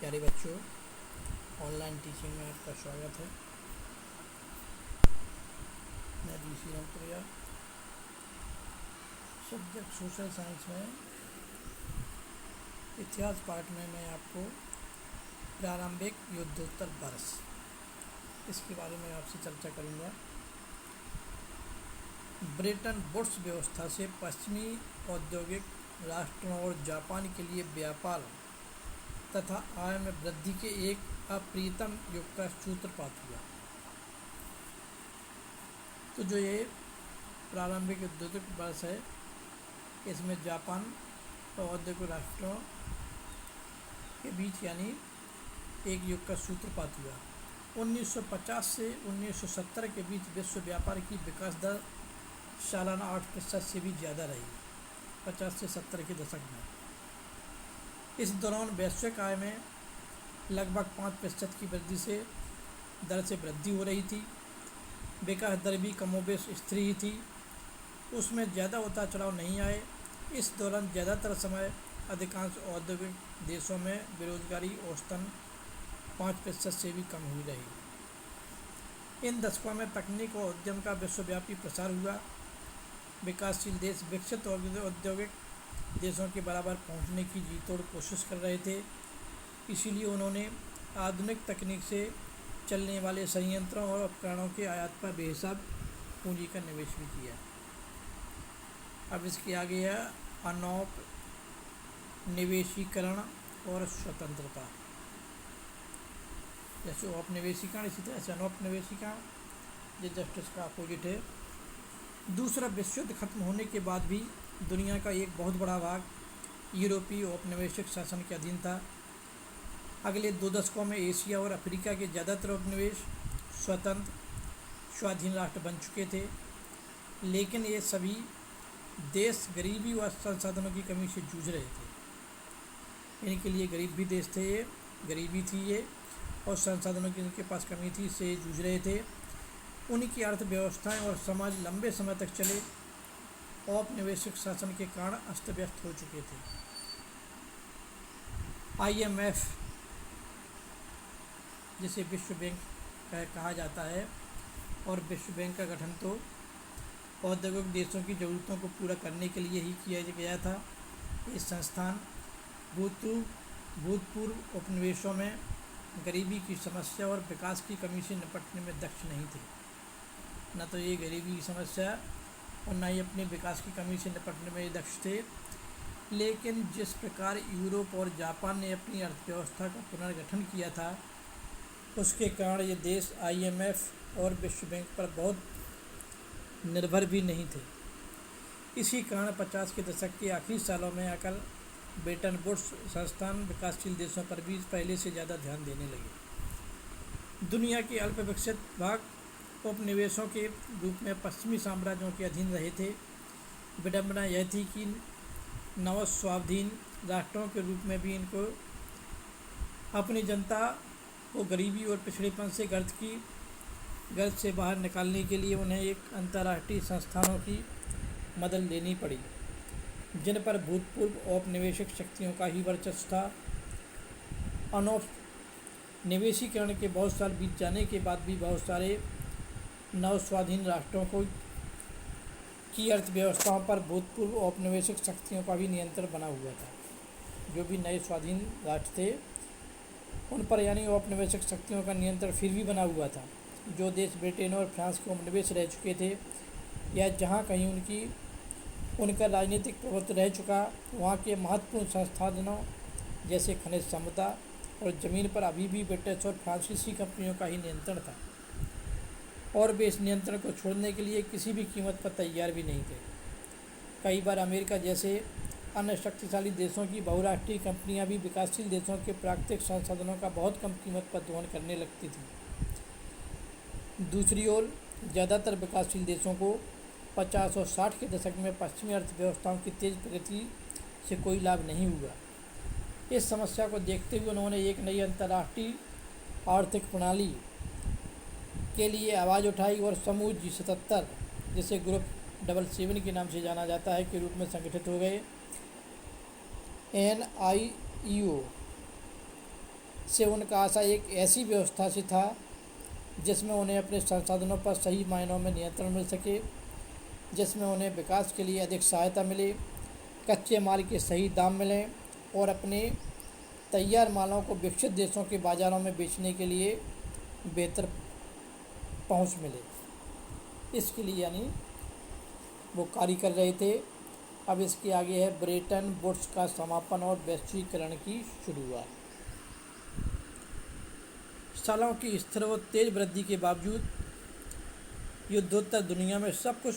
प्यारे बच्चों, online teaching में आपका स्वागत है। मैं ऋषि रामप्रिया, सब्जेक्ट सोशल साइंस में इतिहास पाठ में मैं आपको प्रारंभिक युद्धोत्तर वर्ष इसके बारे में आपसे चर्चा करूंगा। ब्रेटन वुड्स व्यवस्था से पश्चिमी औद्योगिक राष्ट्रों और जापान के लिए व्यापार तथा आय में वृद्धि के एक अप्रियतम युग का सूत्रपात हुआ। तो जो ये प्रारंभिक औद्योगिक वर्ष है, इसमें जापान और औद्योगिक राष्ट्रों के बीच यानी एक युग का सूत्रपात हुआ। 1950 से 1970 के बीच विश्व व्यापार की विकास दर सालाना 8% से भी ज़्यादा रही, 50 से 70 के दशक में। इस दौरान वैश्विक आय में लगभग 5% की वृद्धि से दर से वृद्धि हो रही थी। विकास दर भी कमोबेश स्थिर ही थी, उसमें ज़्यादा उतार चढ़ाव नहीं आए। इस दौरान ज़्यादातर समय अधिकांश औद्योगिक देशों में बेरोजगारी औसतन 5% से भी कम हुई रही। इन दशकों में तकनीक और उद्यम का विश्वव्यापी प्रसार हुआ। विकासशील देश विकसित औद्योगिक देशों के बराबर पहुंचने की जी तोड़ कोशिश कर रहे थे, इसीलिए उन्होंने आधुनिक तकनीक से चलने वाले संयंत्रों और उपकरणों के आयात पर बेहिसाब पूंजी का निवेश भी किया। अब इसके आगे है अनौपनिवेशीकरण और स्वतंत्रता। जैसे औपनिवेशीकरण, इसी तरह से अनौपनिवेशीकरण जो जस्ट इसका अपोजिट है। दूसरा विश्व युद्ध खत्म होने के बाद भी दुनिया का एक बहुत बड़ा भाग यूरोपीय औपनिवेशिक शासन के अधीन था। अगले 2 दशकों में एशिया और अफ्रीका के ज़्यादातर उपनिवेश स्वतंत्र स्वाधीन राष्ट्र बन चुके थे, लेकिन ये सभी देश गरीबी व संसाधनों की कमी से जूझ रहे थे। इनके लिए गरीब भी देश थे, ये गरीबी थी ये, और संसाधनों की इनके पास कमी थी, से जूझ रहे थे। उनकी अर्थव्यवस्थाएं और समाज लंबे समय तक चले औपनिवेशिक शासन के कारण अस्त व्यस्त हो चुके थे। IMF, जिसे विश्व बैंक कहा जाता है, और विश्व बैंक का गठन तो औद्योगिक देशों की ज़रूरतों को पूरा करने के लिए ही किया गया था। इस संस्थान भूतपूर्व उपनिवेशों में गरीबी की समस्या और विकास की कमी से निपटने में दक्ष नहीं थे। न तो ये गरीबी की समस्या और न ही अपने विकास की कमी से निपटने में दक्ष थे। लेकिन जिस प्रकार यूरोप और जापान ने अपनी अर्थव्यवस्था का पुनर्गठन किया था, उसके कारण ये देश IMF और विश्व बैंक पर बहुत निर्भर भी नहीं थे। इसी कारण 50 के दशक के आखिरी सालों में आकर ब्रेटन वुड्स संस्थान विकासशील देशों पर भी पहले से ज़्यादा ध्यान देने लगे। दुनिया के अल्प विकसित भाग उपनिवेशों के रूप में पश्चिमी साम्राज्यों के अधीन रहे थे। विडंबना यह थी कि नव स्वाधीन राष्ट्रों के रूप में भी इनको अपनी जनता को गरीबी और पिछड़ेपन से गर्त से बाहर निकालने के लिए उन्हें एक अंतर्राष्ट्रीय संस्थानों की मदद लेनी पड़ी, जिन पर भूतपूर्व औपनिवेशिक शक्तियों का ही वर्चस्व था। अनौपनिवेशीकरण के बहुत साल बीत जाने के बाद भी बहुत सारे नव स्वाधीन राष्ट्रों की अर्थव्यवस्थाओं पर भूतपूर्व औपनिवेशिक शक्तियों का भी नियंत्रण बना हुआ था। जो भी नए स्वाधीन राष्ट्र थे, उन पर यानी औपनिवेशिक शक्तियों का नियंत्रण फिर भी बना हुआ था। जो देश ब्रिटेन और फ्रांस के उपनिवेश रह चुके थे, या जहाँ कहीं उनका राजनीतिक प्रभुत्व रह चुका, वहाँ के महत्वपूर्ण संसाधनों जैसे खनिज संपदा और ज़मीन पर अभी भी ब्रिटिश और फ्रांसीसी कंपनियों का ही नियंत्रण था, और वे इस नियंत्रण को छोड़ने के लिए किसी भी कीमत पर तैयार भी नहीं थे। कई बार अमेरिका जैसे अन्य शक्तिशाली देशों की बहुराष्ट्रीय कंपनियां भी विकासशील देशों के प्राकृतिक संसाधनों का बहुत कम कीमत पर दोहन करने लगती थीं। दूसरी ओर ज़्यादातर विकासशील देशों को 50 और 60 के दशक में पश्चिमी अर्थव्यवस्थाओं की तेज़ प्रगति से कोई लाभ नहीं हुआ। इस समस्या को देखते हुए उन्होंने एक नई अंतर्राष्ट्रीय आर्थिक प्रणाली के लिए आवाज़ उठाई और समूह G77, जिसे ग्रुप 77 के नाम से जाना जाता है, के रूप में संगठित हो गए। NIEO से उनका आशा एक ऐसी व्यवस्था से था जिसमें उन्हें अपने संसाधनों पर सही मायनों में नियंत्रण मिल सके, जिसमें उन्हें विकास के लिए अधिक सहायता मिले, कच्चे माल के सही दाम मिलें और अपने तैयार मालों को विकसित देशों के बाज़ारों में बेचने के लिए बेहतर पहुंच मिले। इसके लिए यानी वो कार्य कर रहे थे। अब इसके आगे है ब्रेटन वुड्स का समापन और वैश्वीकरण की शुरुआत। सालों की स्थिर व तेज वृद्धि के बावजूद युद्धोत्तर दुनिया में सब कुछ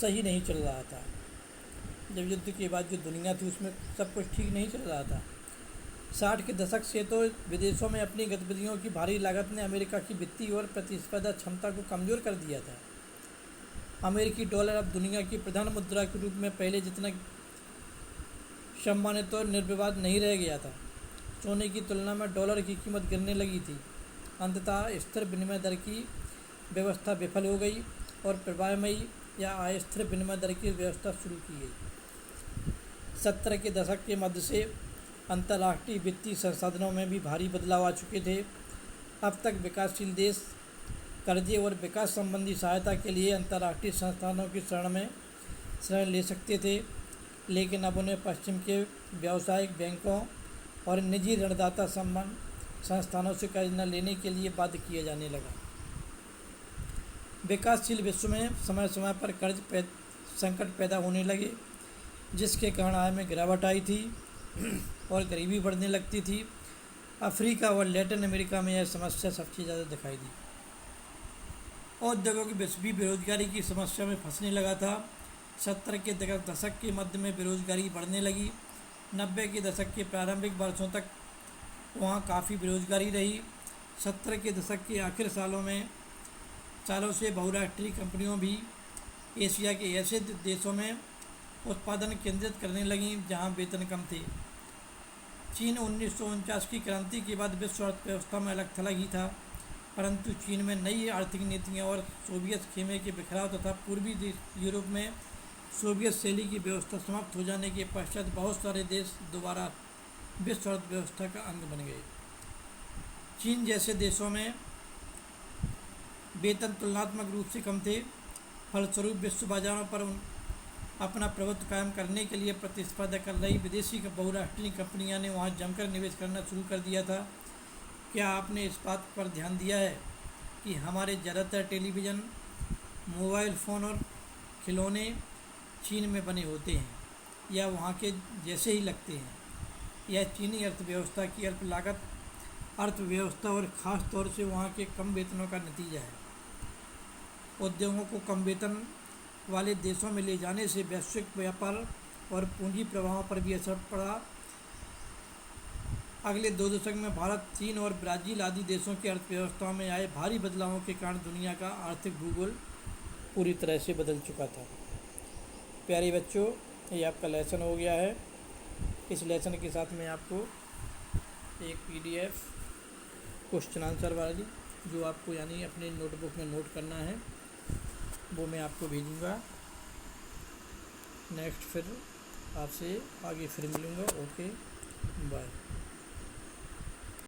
सही नहीं चल रहा था। जब युद्ध के बाद जो दुनिया थी उसमें सब कुछ ठीक नहीं चल रहा था। 60 के दशक से तो विदेशों में अपनी गतिविधियों की भारी लागत ने अमेरिका की वित्तीय और प्रतिस्पर्धा क्षमता को कमज़ोर कर दिया था। अमेरिकी डॉलर अब दुनिया की प्रधान मुद्रा के रूप में पहले जितना सम्मानित और निर्विवाद नहीं रह गया था। सोने की तुलना में डॉलर की कीमत गिरने लगी थी। अंततः स्थिर विनिमय दर की व्यवस्था विफल हो गई और प्रवाहमयी या अस्थिर विनिमय दर की व्यवस्था शुरू की गई। 70 के दशक के मध्य से अंतर्राष्ट्रीय वित्तीय संसाधनों में भी भारी बदलाव आ चुके थे। अब तक विकासशील देश कर्जे और विकास संबंधी सहायता के लिए अंतर्राष्ट्रीय संस्थानों की शरण ले सकते थे, लेकिन अब उन्हें पश्चिम के व्यावसायिक बैंकों और निजी ऋणदाता संस्थानों से कर्ज न लेने के लिए बाध्य किया जाने लगा। विकासशील विश्व में समय समय पर कर्ज संकट पैदा होने लगे, जिसके कारण आय में गिरावट आई थी और गरीबी बढ़ने लगती थी। अफ्रीका और लैटिन अमेरिका में यह समस्या सबसे ज़्यादा दिखाई दी। उद्योगों की वैश्विक बेरोजगारी की समस्या में फंसने लगा था। 70 के दशक के मध्य में बेरोजगारी बढ़ने लगी। 90 के दशक के प्रारंभिक वर्षों तक वहाँ काफ़ी बेरोजगारी रही। 70 के दशक के आखिर सालों से बहुराष्ट्रीय कंपनियों भी एशिया के ऐसे देशों में उत्पादन केंद्रित करने लगीं जहाँ वेतन कम थे। चीन 1949 की क्रांति के बाद विश्व अर्थव्यवस्था में अलग थलग ही था, परंतु चीन में नई आर्थिक नीतियाँ और सोवियत खेमे के बिखराव तथा पूर्वी यूरोप में सोवियत शैली की व्यवस्था समाप्त हो जाने के पश्चात बहुत सारे देश दोबारा विश्व अर्थव्यवस्था का अंग बन गए। चीन जैसे देशों में वेतन तुलनात्मक रूप से कम थे, फलस्वरूप विश्व बाजारों पर अपना प्रभुत्व कायम करने के लिए प्रतिस्पर्धा कर रही विदेशी बहुराष्ट्रीय कंपनियां ने वहां जमकर निवेश करना शुरू कर दिया था। क्या आपने इस बात पर ध्यान दिया है कि हमारे ज़्यादातर टेलीविज़न, मोबाइल फ़ोन और खिलौने चीन में बने होते हैं या वहाँ के जैसे ही लगते हैं? यह चीनी अर्थव्यवस्था की अल्प लागत अर्थव्यवस्था और ख़ास तौर से वहाँ के कम वेतनों का नतीजा है। उद्योगों को कम वेतन वाले देशों में ले जाने से वैश्विक व्यापार और पूंजी प्रवाहों पर भी असर पड़ा। अगले 2 दशक में भारत, चीन और ब्राज़ील आदि देशों की अर्थव्यवस्थाओं में आए भारी बदलावों के कारण दुनिया का आर्थिक भूगोल पूरी तरह से बदल चुका था। प्यारे बच्चों, ये आपका लेसन हो गया है। इस लेसन के साथ मैं आपको एक PDF क्वेश्चन आंसर वाली जो आपको यानी अपने नोटबुक में नोट करना है वो मैं आपको भेजूँगा। नेक्स्ट फिर आपसे आगे फिर मिलूँगा। Okay, bye.